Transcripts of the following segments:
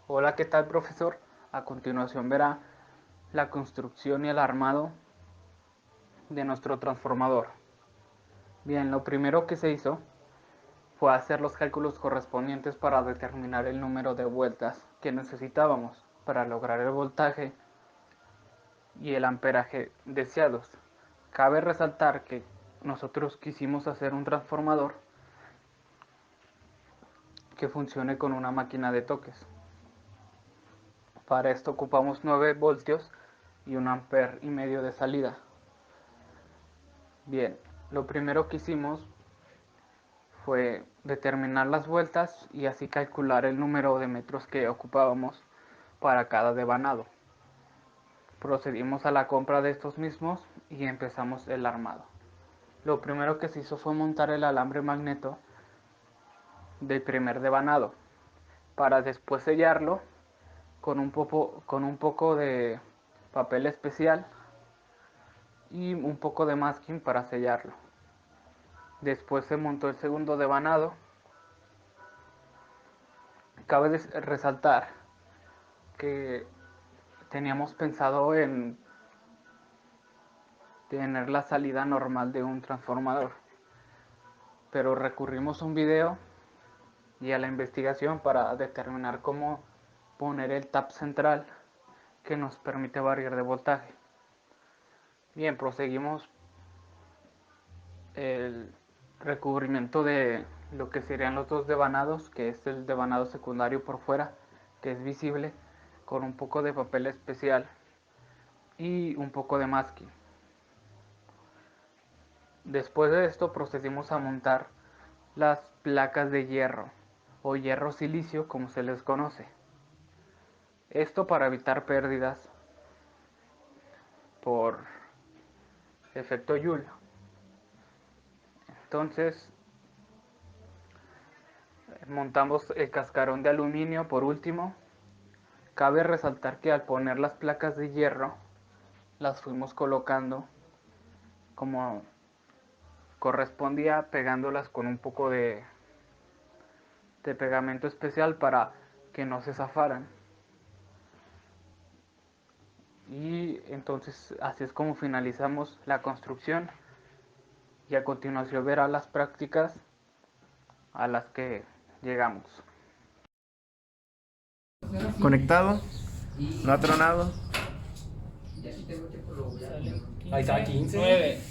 Hola, ¿qué tal, profesor? A continuación verá la construcción y el armado de nuestro transformador. Bien, lo primero que se hizo fue hacer los cálculos correspondientes para determinar el número de vueltas que necesitábamos para lograr el voltaje y el amperaje deseados. Cabe resaltar que nosotros quisimos hacer un transformador que funcione con una máquina de toques. Para esto ocupamos 9 voltios y 1,5 amperes de salida. Bien, lo primero que hicimos fue determinar las vueltas y así calcular el número de metros que ocupábamos para cada devanado. Procedimos a la compra de estos mismos y empezamos el armado. Lo primero que se hizo fue montar el alambre magneto del primer devanado para después sellarlo con un poco de papel especial y un poco de masking para sellarlo. Después se montó el segundo devanado. Cabe resaltar que teníamos pensado en tener la salida normal de un transformador, pero recurrimos a un video y a la investigación para determinar cómo poner el tap central que nos permite variar de voltaje. Bien, proseguimos el recubrimiento de lo que serían los dos devanados, que es el devanado secundario por fuera, que es visible, con un poco de papel especial y un poco de masking. Después de esto procedimos a montar las placas de hierro o hierro silicio, como se les conoce. Esto para evitar pérdidas por efecto Joule. Entonces montamos el cascarón de aluminio por último. Cabe resaltar que al poner las placas de hierro las fuimos colocando como correspondía, pegándolas con un poco de pegamento especial para que no se zafaran. Y entonces así es como finalizamos la construcción y a continuación verá las prácticas a las que llegamos. Conectado, no ha tronado. Ahí está, 15. 9.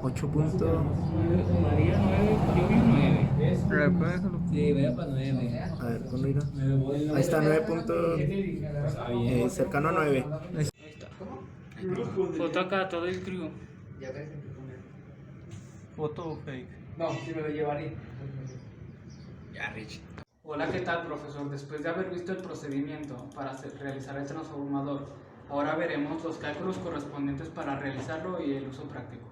8 puntos. María 9, yo vi 9. Sí, vaya para 9. A ver, ponlo ir. Ahí está, 9 puntos. Está bien. Cercano a 9. Ahí está. Foto acá, todo el crew. Foto fake. No, sí me lo llevaré. Ya, Rich. Hola, ¿qué tal, profesor? Después de haber visto el procedimiento para realizar el transformador, ahora veremos los cálculos correspondientes para realizarlo y el uso práctico.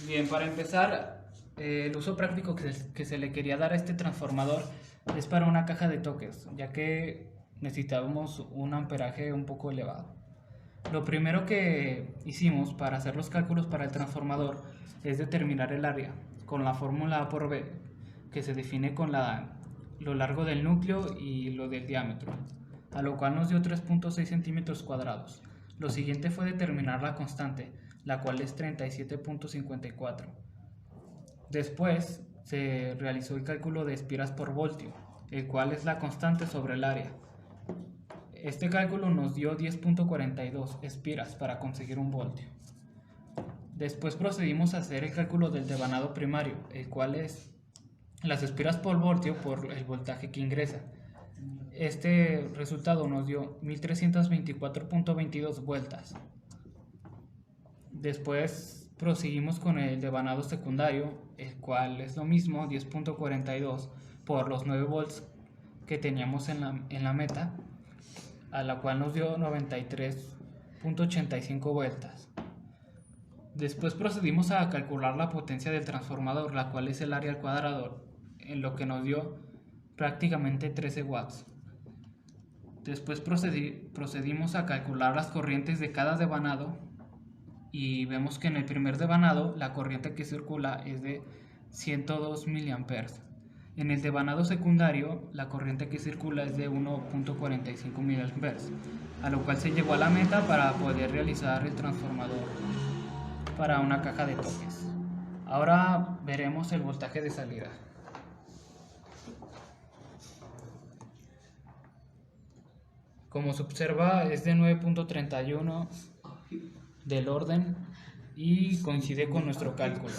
Bien, para empezar, el uso práctico que se le quería dar a este transformador es para una caja de toques, ya que necesitábamos un amperaje un poco elevado. Lo primero que hicimos para hacer los cálculos para el transformador es determinar el área con la fórmula A por B, que se define con lo largo del núcleo y lo del diámetro, a lo cual nos dio 3.6 centímetros cuadrados. Lo siguiente fue determinar la constante, la cual es 37.54. Después se realizó el cálculo de espiras por voltio, el cual es la constante sobre el área. Este cálculo nos dio 10.42 espiras para conseguir un voltio. Después procedimos a hacer el cálculo del devanado primario, el cual es las espiras por voltio por el voltaje que ingresa. Este resultado nos dio 1324.22 vueltas. Después proseguimos con el devanado secundario, el cual es lo mismo, 10.42 por los 9 volts que teníamos en la meta, a la cual nos dio 93.85 vueltas. Después procedimos a calcular la potencia del transformador, la cual es el área al cuadrado, en lo que nos dio prácticamente 13 watts. Después procedimos a calcular las corrientes de cada devanado y vemos que en el primer devanado la corriente que circula es de 102 miliamperes. En el devanado secundario, la corriente que circula es de 1.45 mA, a lo cual se llegó a la meta para poder realizar el transformador para una caja de toques. Ahora veremos el voltaje de salida. Como se observa, es de 9.31 del orden y coincide con nuestro cálculo.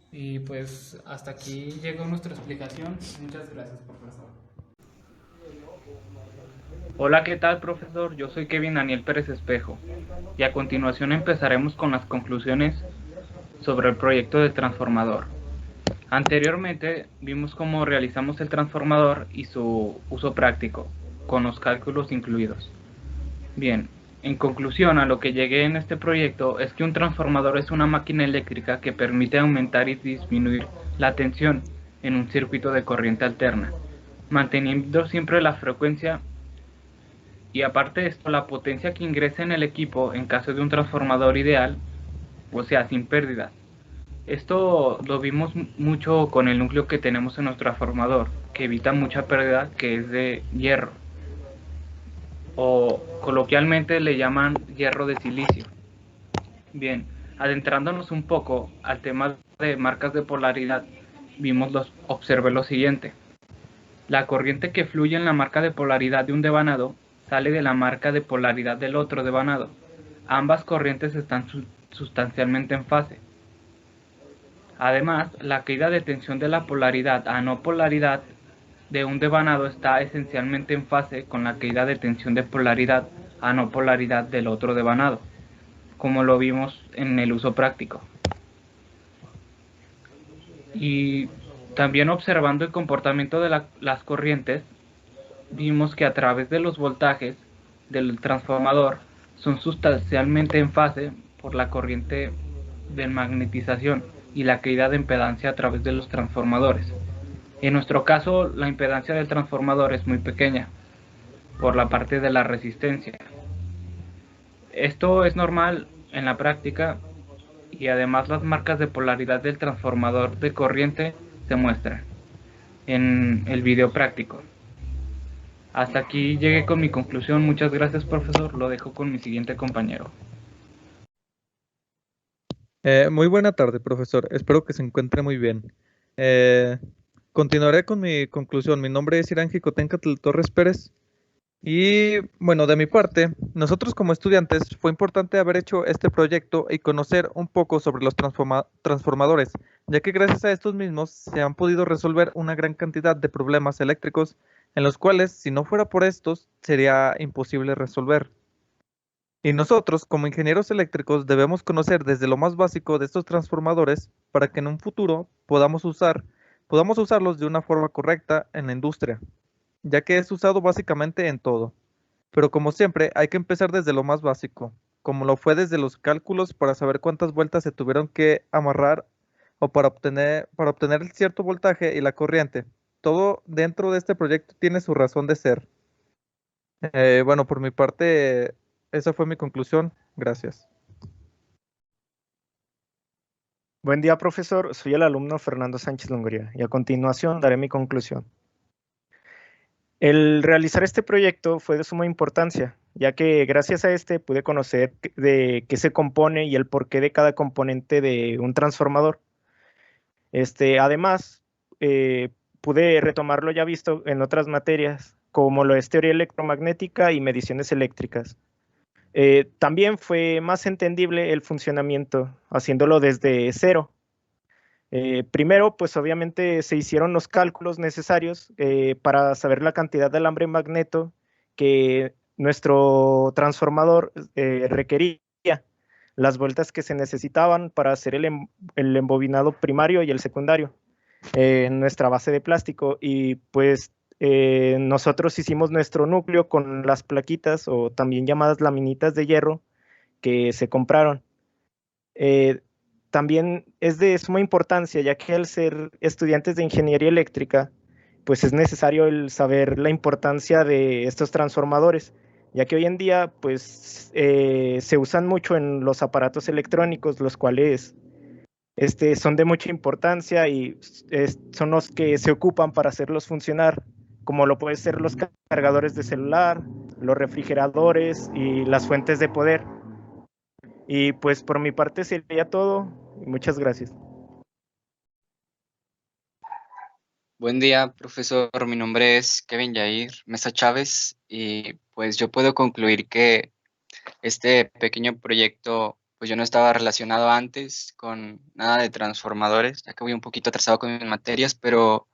Y pues hasta aquí llegó nuestra explicación. Muchas gracias, profesor. Hola, ¿qué tal, profesor? Yo soy Kevin Daniel Pérez Espejo y a continuación empezaremos con las conclusiones sobre el proyecto del transformador. Anteriormente vimos cómo realizamos el transformador y su uso práctico, con los cálculos incluidos. Bien, en conclusión, a lo que llegué en este proyecto es que un transformador es una máquina eléctrica que permite aumentar y disminuir la tensión en un circuito de corriente alterna, manteniendo siempre la frecuencia y aparte de esto la potencia que ingresa en el equipo en caso de un transformador ideal, o sea, sin pérdidas. Esto lo vimos mucho con el núcleo que tenemos en nuestro transformador, que evita mucha pérdida, que es de hierro, o coloquialmente le llaman hierro de silicio. Bien, adentrándonos un poco al tema de marcas de polaridad, observé lo siguiente. La corriente que fluye en la marca de polaridad de un devanado sale de la marca de polaridad del otro devanado. Ambas corrientes están sustancialmente en fase. Además, la caída de tensión de la polaridad a no polaridad de un devanado está esencialmente en fase con la caída de tensión de polaridad a no polaridad del otro devanado, como lo vimos en el uso práctico. Y también observando el comportamiento de las corrientes, vimos que a través de los voltajes del transformador son sustancialmente en fase por la corriente de magnetización y la caída de impedancia a través de los transformadores. En nuestro caso, la impedancia del transformador es muy pequeña por la parte de la resistencia. Esto es normal en la práctica y además las marcas de polaridad del transformador de corriente se muestran en el video práctico. Hasta aquí llegué con mi conclusión. Muchas gracias, profesor. Lo dejo con mi siguiente compañero. Muy buena tarde, profesor. Espero que se encuentre muy bien. Continuaré con mi conclusión. Mi nombre es Irán Jicotencatl Torres Pérez. Y bueno, de mi parte, nosotros como estudiantes fue importante haber hecho este proyecto y conocer un poco sobre los transformadores, ya que gracias a estos mismos se han podido resolver una gran cantidad de problemas eléctricos en los cuales, si no fuera por estos, sería imposible resolver. Y nosotros, como ingenieros eléctricos, debemos conocer desde lo más básico de estos transformadores para que en un futuro podamos usarlos de una forma correcta en la industria, ya que es usado básicamente en todo. Pero como siempre, hay que empezar desde lo más básico, como lo fue desde los cálculos para saber cuántas vueltas se tuvieron que amarrar o para obtener el cierto voltaje y la corriente. Todo dentro de este proyecto tiene su razón de ser. Bueno, por mi parte, esa fue mi conclusión. Gracias. Buen día, profesor. Soy el alumno Fernando Sánchez Longoria y a continuación daré mi conclusión. El realizar este proyecto fue de suma importancia, ya que gracias a este pude conocer de qué se compone y el porqué de cada componente de un transformador. Además, pude retomar lo ya visto en otras materias, como lo es teoría electromagnética y mediciones eléctricas. También fue más entendible el funcionamiento, haciéndolo desde cero. Primero, pues obviamente se hicieron los cálculos necesarios para saber la cantidad de alambre magneto que nuestro transformador requería, las vueltas que se necesitaban para hacer el embobinado primario y el secundario en nuestra base de plástico. Y pues nosotros hicimos nuestro núcleo con las plaquitas o también llamadas laminitas de hierro que se compraron. También es de suma importancia, ya que al ser estudiantes de ingeniería eléctrica, pues es necesario el saber la importancia de estos transformadores, ya que hoy en día pues se usan mucho en los aparatos electrónicos, los cuales son de mucha importancia y son los que se ocupan para hacerlos funcionar, como lo pueden ser los cargadores de celular, los refrigeradores y las fuentes de poder. Y pues por mi parte sería todo. Muchas gracias. Buen día, profesor. Mi nombre es Kevin Yair Mesa Chávez y pues yo puedo concluir que este pequeño proyecto, pues yo no estaba relacionado antes con nada de transformadores, ya que voy un poquito atrasado con mis materias, pero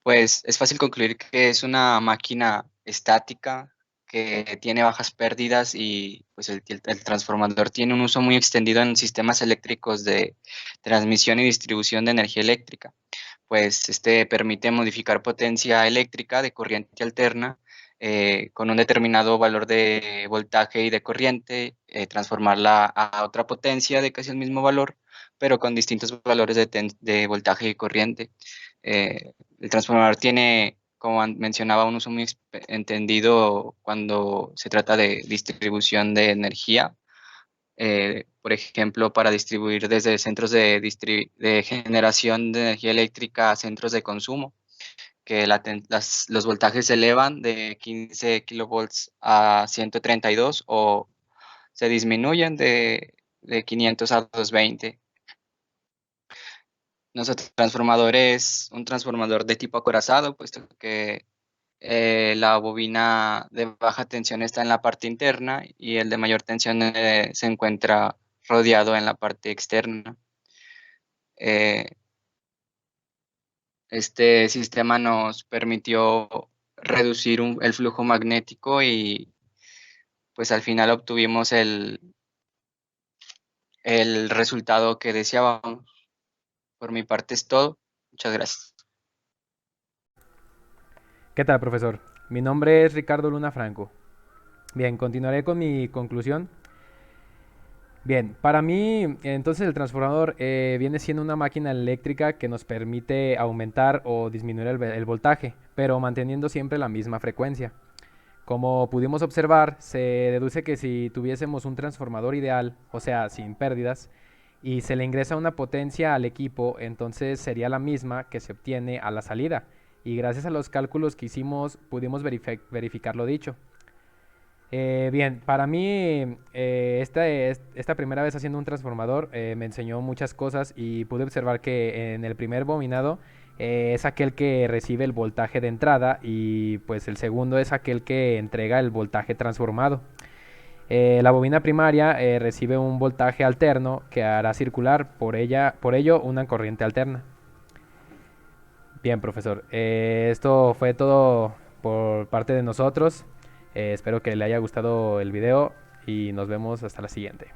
pues es fácil concluir que es una máquina estática que tiene bajas pérdidas y pues el transformador tiene un uso muy extendido en sistemas eléctricos de transmisión y distribución de energía eléctrica. Pues este permite modificar potencia eléctrica de corriente alterna con un determinado valor de voltaje y de corriente, transformarla a otra potencia de casi el mismo valor, pero con distintos valores de voltaje y corriente. El transformador tiene, como mencionaba, un uso muy entendido cuando se trata de distribución de energía. Por ejemplo, para distribuir desde centros de generación de energía eléctrica a centros de consumo, que los voltajes se elevan de 15 kilovolts a 132 o se disminuyen de 500 a 220. Nuestro transformador es un transformador de tipo acorazado, puesto que la bobina de baja tensión está en la parte interna y el de mayor tensión se encuentra rodeado en la parte externa. Este sistema nos permitió reducir el flujo magnético y pues al final obtuvimos el resultado que deseábamos. Por mi parte es todo. Muchas gracias. ¿Qué tal, profesor? Mi nombre es Ricardo Luna Franco. Bien, continuaré con mi conclusión. Bien, para mí, entonces el transformador viene siendo una máquina eléctrica que nos permite aumentar o disminuir el voltaje, pero manteniendo siempre la misma frecuencia. Como pudimos observar, se deduce que si tuviésemos un transformador ideal, o sea, sin pérdidas, y se le ingresa una potencia al equipo, entonces sería la misma que se obtiene a la salida. Y gracias a los cálculos que hicimos, pudimos verificar lo dicho. Bien, para mí esta primera vez haciendo un transformador me enseñó muchas cosas y pude observar que en el primer bobinado es aquel que recibe el voltaje de entrada y pues el segundo es aquel que entrega el voltaje transformado. La bobina primaria recibe un voltaje alterno que hará circular por ello una corriente alterna. Bien, profesor, esto fue todo por parte de nosotros. Espero que le haya gustado el video y nos vemos hasta la siguiente.